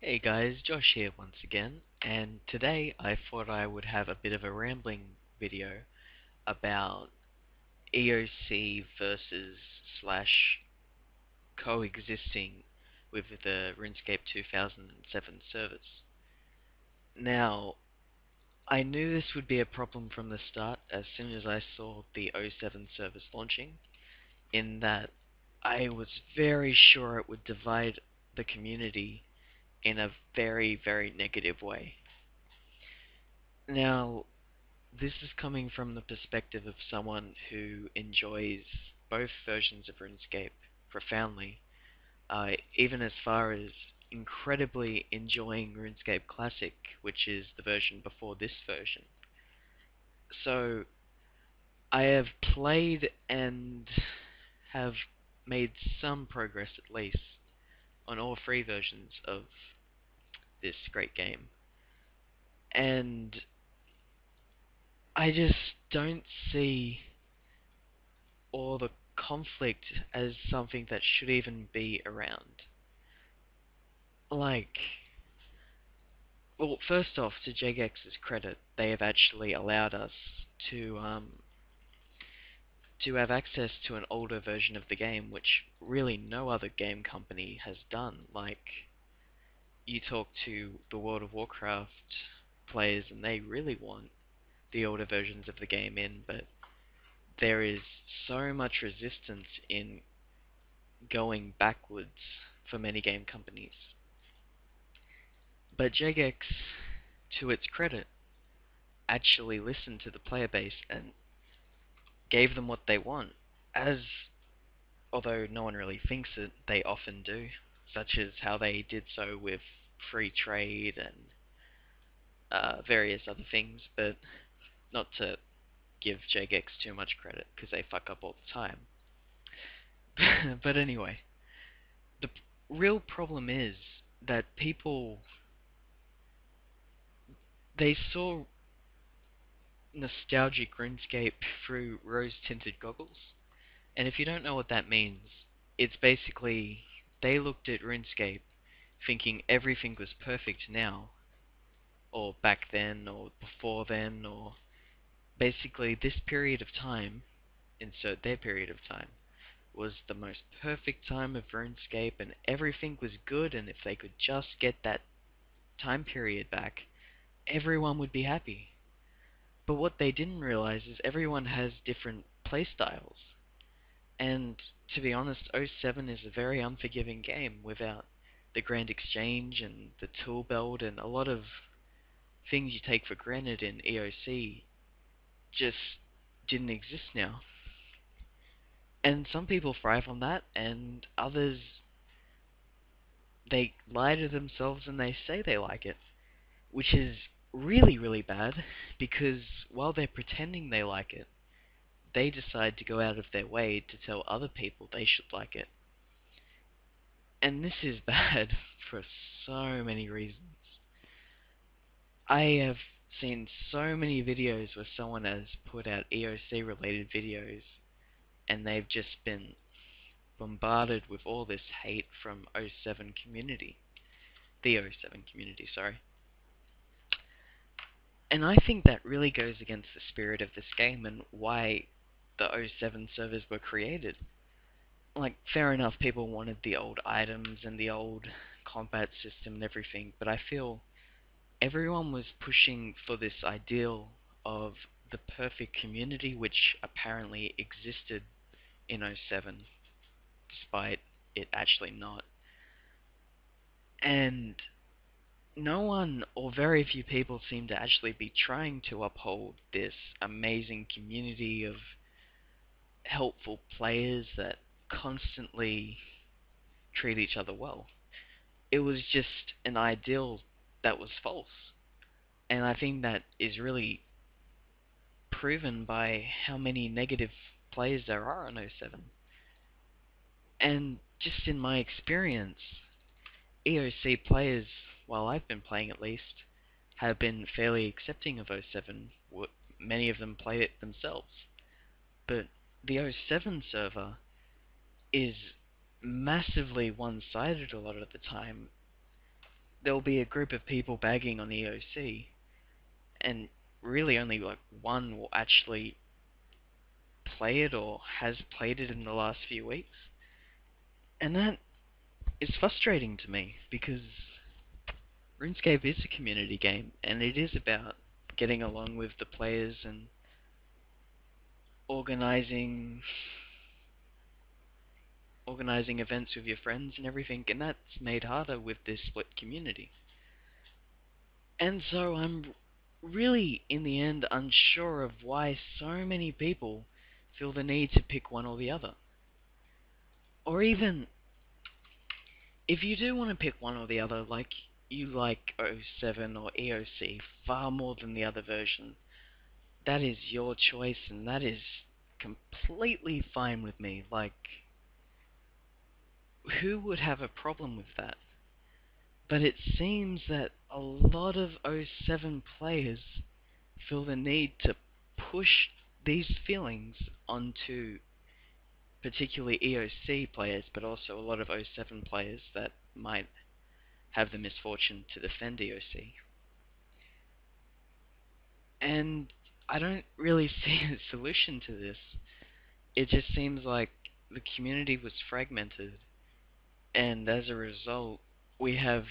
Hey guys, Josh here once again, and today I thought I would have a bit of a rambling video about EOC versus slash coexisting with the Runescape 2007 servers. Now, I knew this would be a problem from the start as soon as I saw the '07 servers launching, in that I was very sure it would divide the community in a very, very negative way. Now, this is coming from the perspective of someone who enjoys both versions of RuneScape profoundly, even as far as incredibly enjoying RuneScape Classic, which is the version before this version. So, I have played and have made some progress at least on all three versions of this great game. And I just don't see all the conflict as something that should even be around. Like, well, first off, to jagex's credit, they have actually allowed us to have access to an older version of the game, which really no other game company has done. Like, you talk to the World of Warcraft players and they really want the older versions of the game in, but there is so much resistance in going backwards for many game companies. But jagex, to its credit, actually listened to the player base and gave them what they want, as, although no one really thinks it, they often do, such as how they did so with free trade and various other things, but not to give jagex too much credit, because they fuck up all the time. But anyway, the real problem is that people, they saw nostalgic RuneScape through rose-tinted goggles. And if you don't know what that means, it's basically they looked at RuneScape thinking everything was perfect now, or back then, or before then, or basically this period of time, insert their period of time, was the most perfect time of RuneScape and everything was good, and if they could just get that time period back, everyone would be happy. But what they didn't realize is everyone has different playstyles. And to be honest, '07 is a very unforgiving game without the Grand Exchange and the tool belt, and a lot of things you take for granted in EOC just didn't exist now. And some people thrive on that, and others, they lie to themselves and they say they like it, which is really, really bad, because while they're pretending they like it, they decide to go out of their way to tell other people they should like it. And this is bad for so many reasons. I have seen so many videos where someone has put out EOC related videos and they've just been bombarded with all this hate from '07 community. The '07 community, sorry. And I think that really goes against the spirit of this game and why the '07 servers were created. Like, fair enough, people wanted the old items and the old combat system and everything, but I feel everyone was pushing for this ideal of the perfect community, which apparently existed in '07, despite it actually not. And no one, or very few people, seem to actually be trying to uphold this amazing community of helpful players that constantly treat each other well. It was just an ideal that was false. And I think that is really proven by how many negative players there are on '07. And just in my experience, EOC players, while I've been playing at least, have been fairly accepting of '07. Many of them play it themselves. But the '07 server is massively one-sided a lot of the time. there'll be a group of people bagging on EOC, and really only like one will actually play it or has played it in the last few weeks. And that is frustrating to me, because RuneScape is a community game, and it is about getting along with the players and organizing events with your friends and everything, and that's made harder with this split community. And so I'm really, in the end, unsure of why so many people feel the need to pick one or the other. Or even, if you do want to pick one or the other, like you like 07 or EOC far more than the other version, that is your choice, and that is completely fine with me. Like, who would have a problem with that? But it seems that a lot of 07 players feel the need to push these feelings onto particularly EOC players, but also a lot of 07 players that might have the misfortune to defend EOC. And I don't really see a solution to this. It just seems like the community was fragmented, and as a result, we have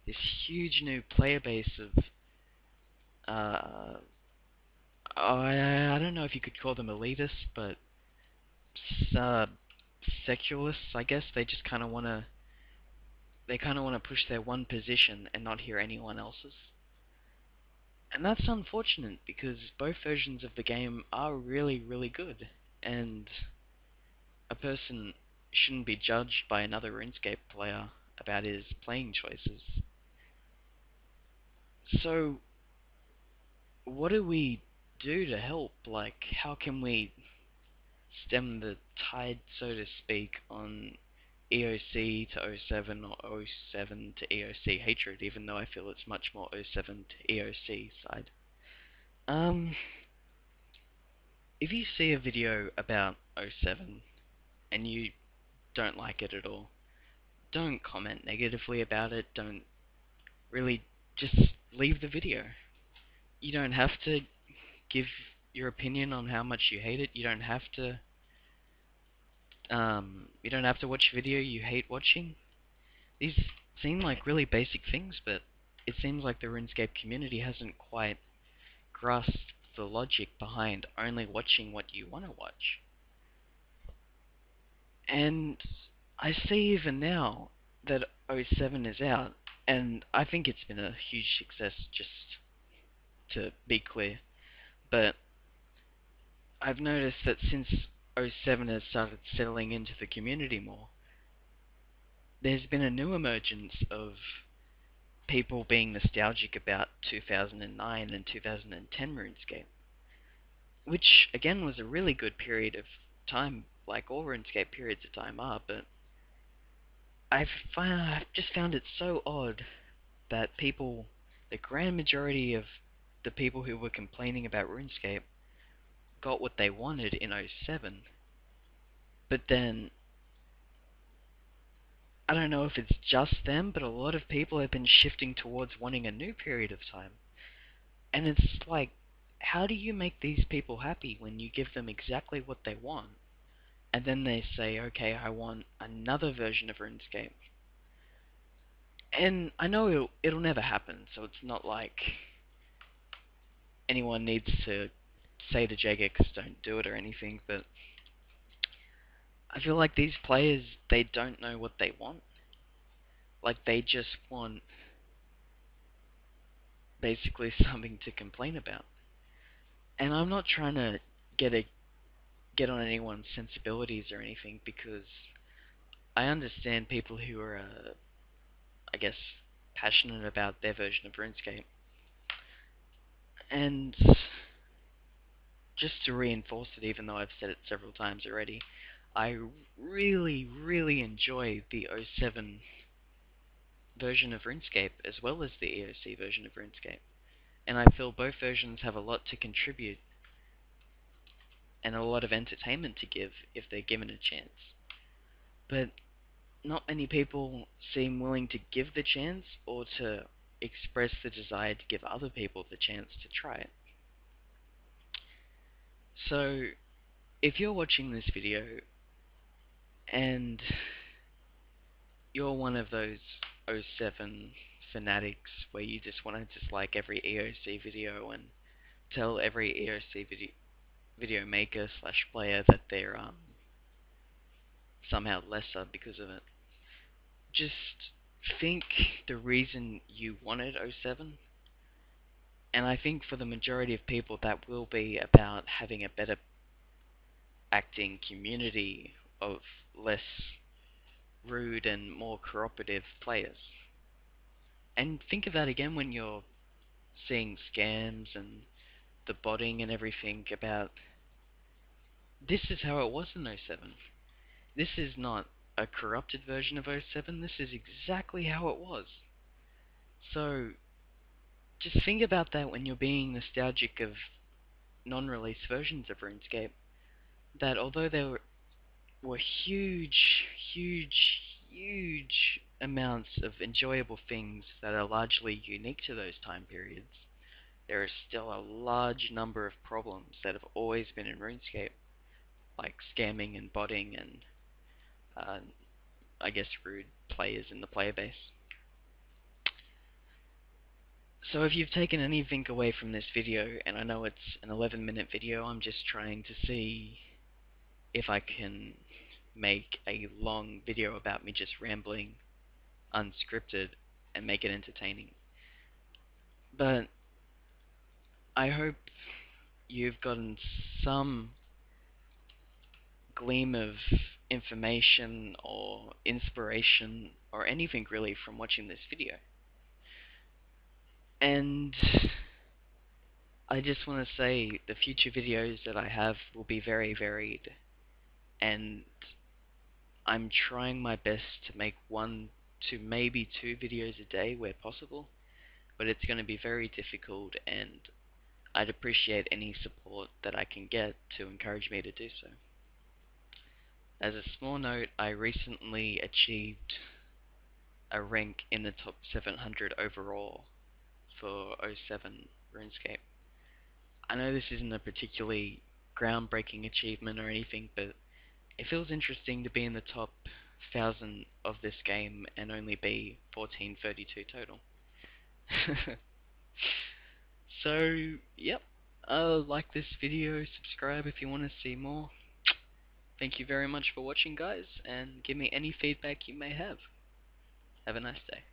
this huge new player base of I don't know if you could call them elitists, but secularists, I guess. They just kind of want to push their one position and not hear anyone else's. And that's unfortunate, because both versions of the game are really, really good, and a person shouldn't be judged by another RuneScape player about his playing choices. So, what do we do to help? Like, how can we stem the tide, so to speak, on EOC to 07 or 07 to EOC hatred, even though I feel it's much more 07 to EOC side? If you see a video about 07 and you don't like it at all, don't comment negatively about it. Don't really, just leave the video. You don't have to give your opinion on how much you hate it. You don't have to watch a video you hate watching. These seem like really basic things, but it seems like the RuneScape community hasn't quite grasped the logic behind only watching what you want to watch. And I see even now that 07 is out, and I think it's been a huge success, just to be clear. But I've noticed that since 07 has started settling into the community more, there's been a new emergence of people being nostalgic about 2009 and 2010 RuneScape, which again was a really good period of time, like all RuneScape periods of time are, but I've just found it so odd that people, the grand majority of the people who were complaining about RuneScape, got what they wanted in 07, but then I don't know if it's just them, but a lot of people have been shifting towards wanting a new period of time. And it's like, how do you make these people happy when you give them exactly what they want, and then they say, okay, I want another version of RuneScape? And I know it'll never happen, so it's not like anyone needs to say to jagex, don't do it or anything, but I feel like these players, they don't know what they want. Like, they just want basically something to complain about. And I'm not trying to get on anyone's sensibilities or anything, because I understand people who are, I guess, passionate about their version of RuneScape. And just to reinforce it, even though I've said it several times already, I really, really enjoy the 07 version of RuneScape as well as the EOC version of RuneScape. And I feel both versions have a lot to contribute and a lot of entertainment to give if they're given a chance. But not many people seem willing to give the chance or to express the desire to give other people the chance to try it. So, if you're watching this video and you're one of those 07 fanatics where you just want to dislike every EOC video and tell every EOC video maker slash player that they're somehow lesser because of it, just think the reason you wanted 07, and I think for the majority of people that will be about having a better acting community of less rude and more cooperative players. And think of that again when you're seeing scams and the botting and everything about this is how it was in 07. This is not a corrupted version of 07, this is exactly how it was. So, just think about that when you're being nostalgic of non-release versions of RuneScape, that although there were huge, huge, huge amounts of enjoyable things that are largely unique to those time periods, there is still a large number of problems that have always been in RuneScape, like scamming and botting and, I guess, rude players in the player base. So if you've taken anything away from this video, and I know it's an 11-minute video, I'm just trying to see if I can make a long video about me just rambling, unscripted, and make it entertaining. But I hope you've gotten some gleam of information or inspiration or anything really from watching this video. And I just want to say the future videos that I have will be very varied, and I'm trying my best to make 1 to maybe 2 videos a day where possible, but it's going to be very difficult, and I'd appreciate any support that I can get to encourage me to do so. As a small note, I recently achieved a rank in the top 700 overall for 07 RuneScape. I know this isn't a particularly groundbreaking achievement or anything, but it feels interesting to be in the top 1000 of this game and only be 1432 total. So, yep. Like this video, subscribe if you want to see more. Thank you very much for watching, guys, and give me any feedback you may have. Have a nice day.